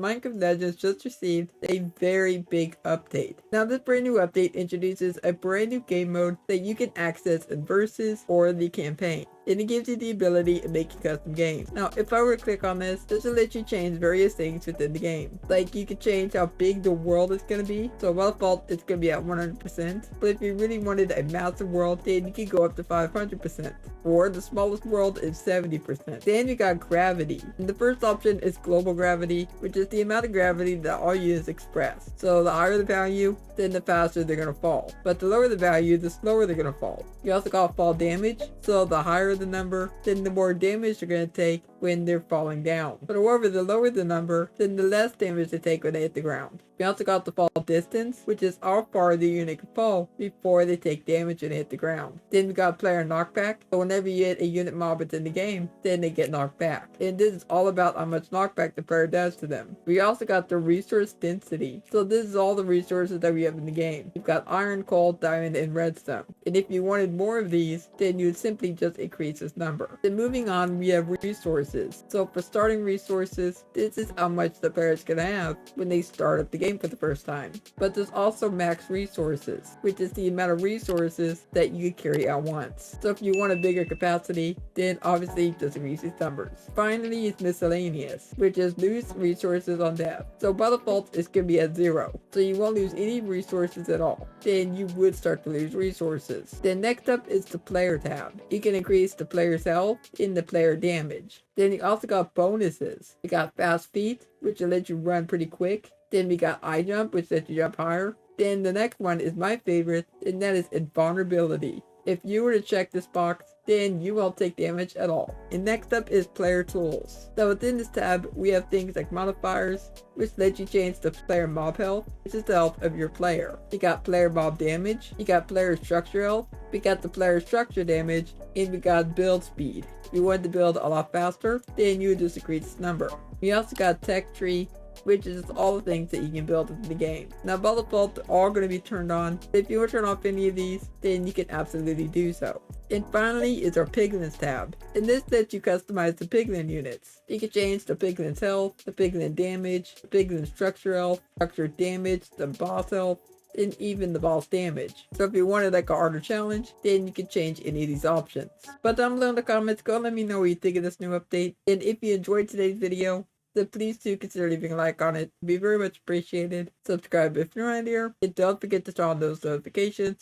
Minecraft Legends just received a very big update. Now this brand new update introduces a brand new game mode that you can access in Versus or the campaign. And it gives you the ability to make custom games. Now, if I were to click on this will let you change various things within the game. Like you can change how big the world is going to be. So by default, it's going to be at 100%. But if you really wanted a massive world, then you could go up to 500%. Or the smallest world is 70%. Then you got gravity. And the first option is global gravity, which is the amount of gravity that all units express. So the higher the value, then the faster they're going to fall. But the lower the value, the slower they're going to fall. You also got fall damage. So the higher the number, then the more damage they're going to take when they're falling down. But however, the lower the number, then the less damage they take when they hit the ground. We also got the fall distance, which is how far the unit can fall before they take damage and hit the ground. Then we got player knockback. So whenever you hit a unit mob within the game, then they get knocked back. And this is all about how much knockback the player does to them. We also got the resource density. So this is all the resources that we have in the game. You've got iron, coal, diamond, and redstone. And if you wanted more of these, then you'd simply just increase this number. Then moving on, we have resources. So for starting resources, this is how much the player is going to have when they start up the game for the first time. But there's also max resources, which is the amount of resources that you can carry at once. So if you want a bigger capacity, then obviously just increase these numbers. Finally is miscellaneous, which is lose resources on death. So by default, it's going to be at 0. So you won't lose any resources at all. Then you would start to lose resources. Then next up is the player tab. You can increase the player's health and the player damage. Then you also got bonuses. You got fast feet, which will let you run pretty quick. Then we got high jump, which lets you jump higher. Then the next one is my favorite, and that is invulnerability. If you were to check this box, then you won't take damage at all. And next up is player tools. So within this tab, we have things like modifiers, which let you change the player mob health, which is the health of your player. You got player mob damage, you got player structure health, we got the player structure damage, and we got build speed. If you want to build a lot faster, then you would just increase this number. We also got tech tree, which is all the things that you can build in the game. Now by default, they're all going to be turned on. If you want to turn off any of these, then you can absolutely do so. And finally is our piglins tab. And this lets you customize the piglin units. You can change the piglin's health, the piglin damage, the piglin structure health, structure damage, the boss health, and even the boss damage. So if you wanted like a harder challenge, then you can change any of these options. But down below in the comments, go let me know what you think of this new update. And if you enjoyed today's video, then please do consider leaving a like on it. It'd be very much appreciated. Subscribe if you're around here. And don't forget to turn on those notifications